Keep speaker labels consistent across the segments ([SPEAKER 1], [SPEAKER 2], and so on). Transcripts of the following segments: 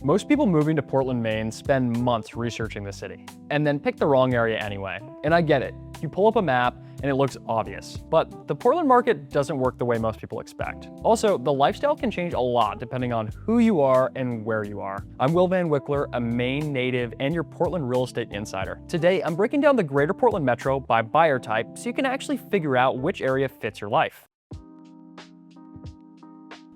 [SPEAKER 1] Most people moving to Portland, Maine spend months researching the city and then pick the wrong area anyway. And I get it. You pull up a map and it looks obvious, but the Portland market doesn't work the way most people expect. Also, the lifestyle can change a lot depending on who you are and where you are. I'm Will Van Wickler, a Maine native and your Portland real estate insider. Today, I'm breaking down the greater Portland metro by buyer type so you can actually figure out which area fits your life.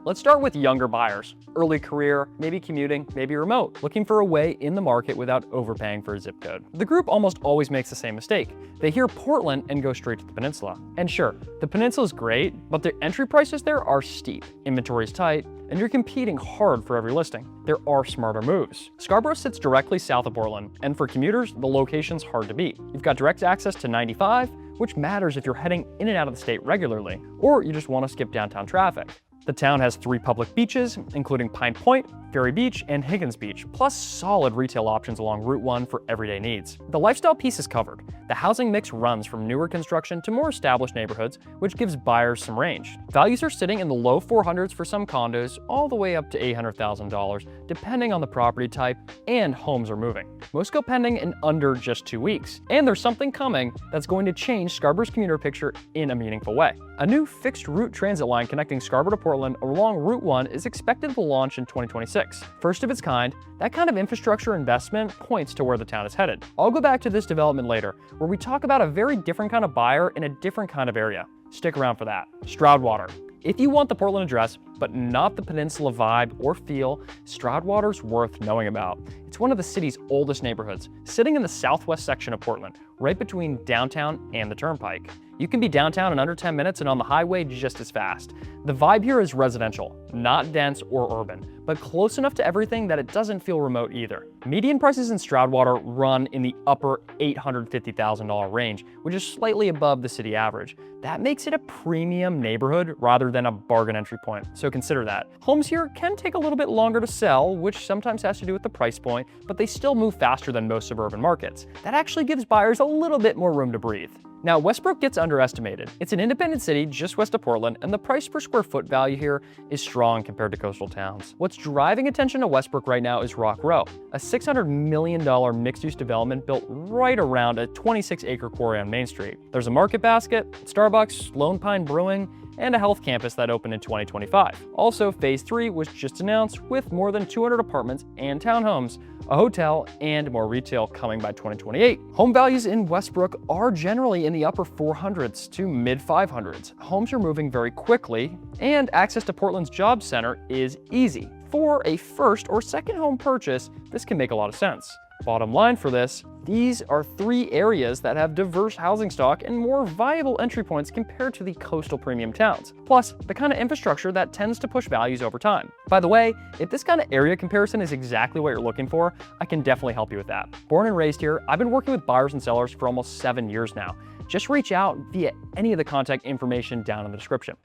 [SPEAKER 1] Let's start with younger buyers. Early career, maybe commuting, maybe remote, looking for a way in the market without overpaying for a zip code. The group almost always makes the same mistake. They hear Portland and go straight to the peninsula. And sure, the peninsula is great, but the entry prices there are steep. Inventory is tight, and you're competing hard for every listing. There are smarter moves. Scarborough sits directly south of Portland, and for commuters, the location's hard to beat. You've got direct access to 95, which matters if you're heading in and out of the state regularly, or you just want to skip downtown traffic. The town has 3 public beaches, including Pine Point, Ferry Beach, and Higgins Beach, plus solid retail options along Route 1 for everyday needs. The lifestyle piece is covered. The housing mix runs from newer construction to more established neighborhoods, which gives buyers some range. Values are sitting in the low 400s for some condos, all the way up to $800,000, depending on the property type, and homes are moving. Most go pending in under just 2 weeks. And there's something coming that's going to change Scarborough's commuter picture in a meaningful way. A new fixed route transit line connecting Scarborough to Portland along Route 1 is expected to launch in 2026. First of its kind, that kind of infrastructure investment points to where the town is headed. I'll go back to this development later, where we talk about a very different kind of buyer in a different kind of area. Stick around for that. Stroudwater. If you want the Portland address, but not the peninsula vibe or feel, Stroudwater's worth knowing about. It's one of the city's oldest neighborhoods, sitting in the southwest section of Portland, right between downtown and the Turnpike. You can be downtown in under 10 minutes and on the highway just as fast. The vibe here is residential, not dense or urban, but close enough to everything that it doesn't feel remote either. Median prices in Stroudwater run in the upper $850,000 range, which is slightly above the city average. That makes it a premium neighborhood rather than a bargain entry point, so consider that. Homes here can take a little bit longer to sell, which sometimes has to do with the price point, but they still move faster than most suburban markets. That actually gives buyers a little bit more room to breathe. Now, Westbrook gets underestimated. It's an independent city just west of Portland, and the price per square foot value here is strong compared to coastal towns. What's driving attention to Westbrook right now is Rock Row, a $600 million mixed-use development built right around a 26-acre quarry on Main Street. There's a market basket, Starbucks, Lone Pine Brewing, and a health campus that opened in 2025. Also, Phase 3 was just announced with more than 200 apartments and townhomes, a hotel, and more retail coming by 2028. Home values in Westbrook are generally in the upper 400s to mid 500s. Homes are moving very quickly, and access to Portland's job center is easy. For a first or second home purchase, this can make a lot of sense. Bottom line for this, these are 3 areas that have diverse housing stock and more viable entry points compared to the coastal premium towns. Plus, the kind of infrastructure that tends to push values over time. By the way, if this kind of area comparison is exactly what you're looking for, I can definitely help you with that. Born and raised here, I've been working with buyers and sellers for almost 7 years now. Just reach out via any of the contact information down in the description.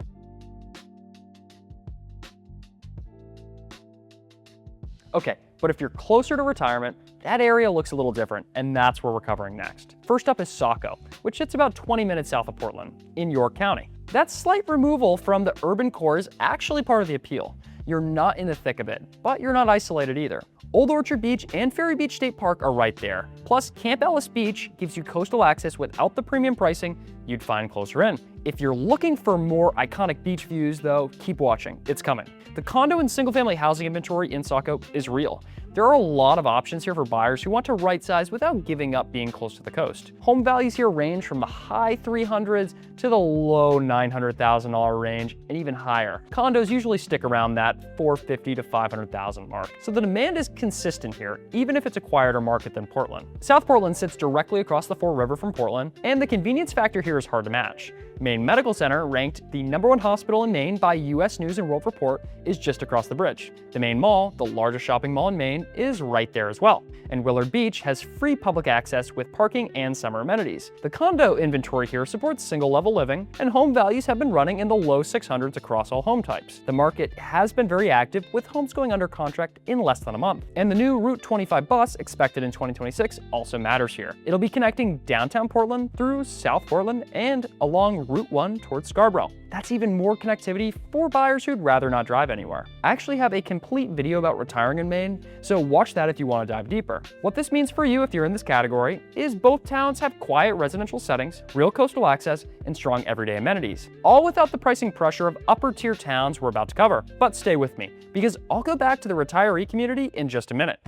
[SPEAKER 1] Okay, but if you're closer to retirement, that area looks a little different, and that's where we're covering next. First up is Saco, which sits about 20 minutes south of Portland, in York County. That slight removal from the urban core is actually part of the appeal. You're not in the thick of it, but you're not isolated either. Old Orchard Beach and Ferry Beach State Park are right there. Plus, Camp Ellis Beach gives you coastal access without the premium pricing you'd find closer in. If you're looking for more iconic beach views though, keep watching, it's coming. The condo and single-family housing inventory in Saco is real. There are a lot of options here for buyers who want to right-size without giving up being close to the coast. Home values here range from the high 300s to the low $900,000 range and even higher. Condos usually stick around that $450,000 to $500,000 mark. So the demand is consistent here, even if it's a quieter market than Portland. South Portland sits directly across the Fore River from Portland, and the convenience factor here is hard to match. Maine Medical Center, ranked the #1 hospital in Maine by US News and World Report, is just across the bridge. The Maine Mall, the largest shopping mall in Maine, is right there as well. And Willard Beach has free public access with parking and summer amenities. The condo inventory here supports single-level living, and home values have been running in the low 600s across all home types. The market has been very active, with homes going under contract in less than a month. And the new Route 25 bus, expected in 2026, also matters here. It'll be connecting downtown Portland through South Portland Portland and along Route 1 towards Scarborough. That's even more connectivity for buyers who'd rather not drive anywhere. I actually have a complete video about retiring in Maine, so watch that if you want to dive deeper. What this means for you if you're in this category is both towns have quiet residential settings, real coastal access, and strong everyday amenities, all without the pricing pressure of upper-tier towns we're about to cover. But stay with me, because I'll go back to the retiree community in just a minute.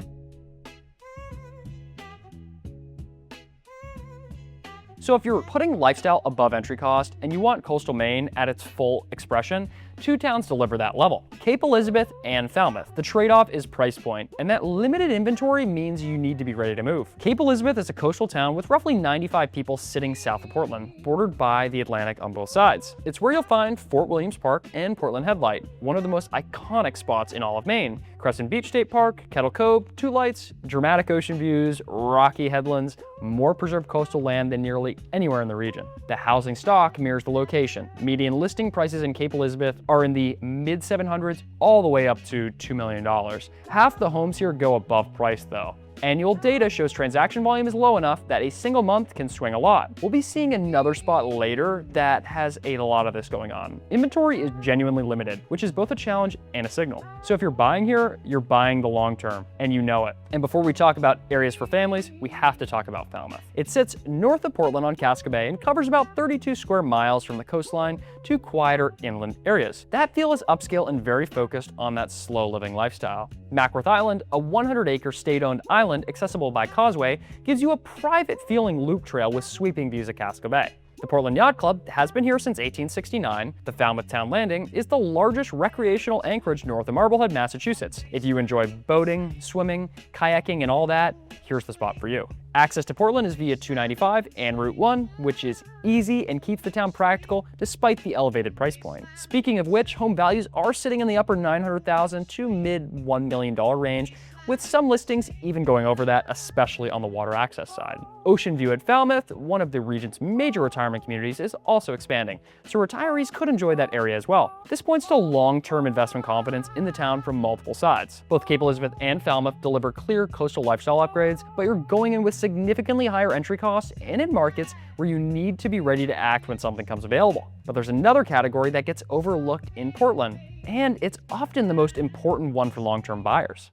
[SPEAKER 1] So if you're putting lifestyle above entry cost and you want coastal Maine at its full expression, two towns deliver that level: Cape Elizabeth and Falmouth. The trade-off is price point, and that limited inventory means you need to be ready to move. Cape Elizabeth is a coastal town with roughly 95 people sitting south of Portland, bordered by the Atlantic on both sides. It's where you'll find Fort Williams Park and Portland Headlight, one of the most iconic spots in all of Maine. Crescent Beach State Park, Kettle Cove, Two Lights, dramatic ocean views, rocky headlands, more preserved coastal land than nearly anywhere in the region. The housing stock mirrors the location. Median listing prices in Cape Elizabeth are in the mid 700s all the way up to $2 million. Half the homes here go above price though. Annual data shows transaction volume is low enough that a single month can swing a lot. We'll be seeing another spot later that has a lot of this going on. Inventory is genuinely limited, which is both a challenge and a signal. So if you're buying here, you're buying the long term, and you know it. And before we talk about areas for families, we have to talk about Falmouth. It sits north of Portland on Casco Bay and covers about 32 square miles from the coastline to quieter inland areas. That feel is upscale and very focused on that slow living lifestyle. Mackworth Island, a 100-acre state-owned island accessible by causeway, gives you a private feeling loop trail with sweeping views of Casco Bay. The Portland Yacht Club has been here since 1869. The Falmouth Town Landing is the largest recreational anchorage north of Marblehead, Massachusetts. If you enjoy boating, swimming, kayaking, and all that, here's the spot for you. Access to Portland is via 295 and Route 1, which is easy and keeps the town practical despite the elevated price point. Speaking of which, home values are sitting in the upper $900,000 to mid $1 million range, with some listings even going over that, especially on the water access side. Ocean View at Falmouth, one of the region's major retirement communities, is also expanding, so retirees could enjoy that area as well. This points to long-term investment confidence in the town from multiple sides. Both Cape Elizabeth and Falmouth deliver clear coastal lifestyle upgrades, but you're going in with significantly higher entry costs and in markets where you need to be ready to act when something comes available. But there's another category that gets overlooked in Portland, and it's often the most important one for long-term buyers.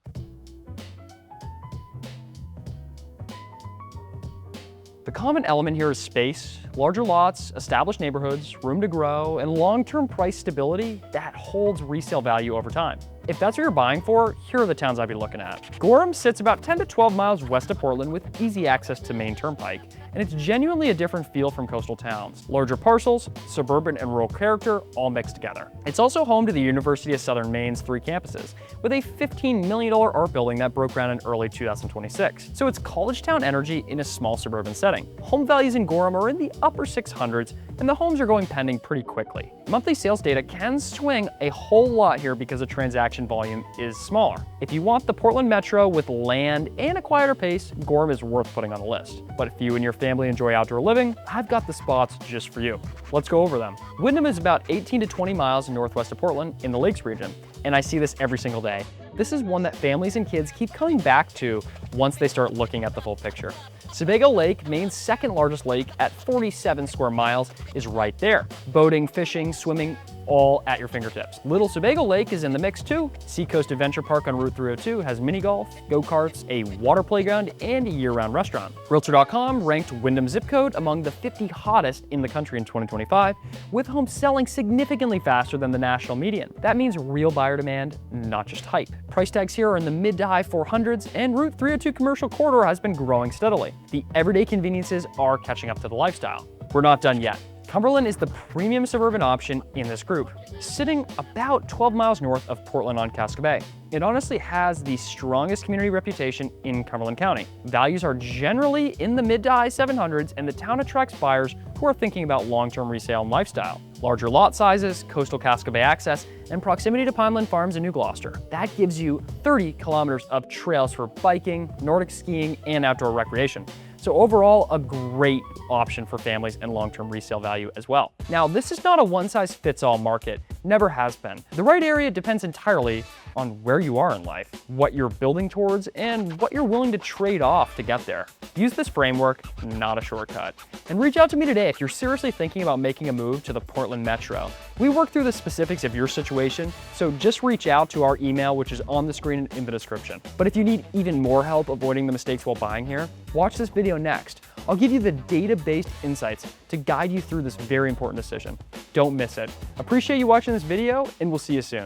[SPEAKER 1] The common element here is space, larger lots, established neighborhoods, room to grow, and long-term price stability that holds resale value over time. If that's what you're buying for, here are the towns I'd be looking at. Gorham sits about 10 to 12 miles west of Portland with easy access to Maine Turnpike, and it's genuinely a different feel from coastal towns. Larger parcels, suburban and rural character, all mixed together. It's also home to the University of Southern Maine's 3 campuses, with a $15 million art building that broke ground in early 2026. So it's college town energy in a small suburban setting. Home values in Gorham are in the upper 600s, and the homes are going pending pretty quickly. Monthly sales data can swing a whole lot here because the transaction volume is smaller. If you want the Portland Metro with land and a quieter pace, Gorham is worth putting on the list. But if you and your family enjoy outdoor living, I've got the spots just for you. Let's go over them. Windham is about 18 to 20 miles northwest of Portland in the Lakes region, and I see this every single day. This is one that families and kids keep coming back to once they start looking at the full picture. Sebago Lake, Maine's second largest lake at 47 square miles, is right there. Boating, fishing, swimming, all at your fingertips. Little Sebago Lake is in the mix too. Seacoast Adventure Park on Route 302 has mini golf, go-karts, a water playground, and a year-round restaurant. Realtor.com ranked Windham zip code among the 50 hottest in the country in 2025, with homes selling significantly faster than the national median. That means real buyer demand, not just hype. Price tags here are in the mid to high 400s, and Route 302 commercial corridor has been growing steadily. The everyday conveniences are catching up to the lifestyle. We're not done yet. Cumberland is the premium suburban option in this group, sitting about 12 miles north of Portland on Casco Bay. It honestly has the strongest community reputation in Cumberland County. Values are generally in the mid to high 700s, and the town attracts buyers who are thinking about long-term resale and lifestyle. Larger lot sizes, coastal Casco Bay access, and proximity to Pineland Farms in New Gloucester. That gives you 30 kilometers of trails for biking, Nordic skiing, and outdoor recreation. So overall, a great option for families and long-term resale value as well. Now, this is not a one-size-fits-all market, never has been. The right area depends entirely on where you are in life, what you're building towards, and what you're willing to trade off to get there. Use this framework, not a shortcut. And reach out to me today if you're seriously thinking about making a move to the Portland Metro. We work through the specifics of your situation, so just reach out to our email, which is on the screen and in the description. But if you need even more help avoiding the mistakes while buying here, watch this video next. I'll give you the data-based insights to guide you through this very important decision. Don't miss it. Appreciate you watching this video, and we'll see you soon.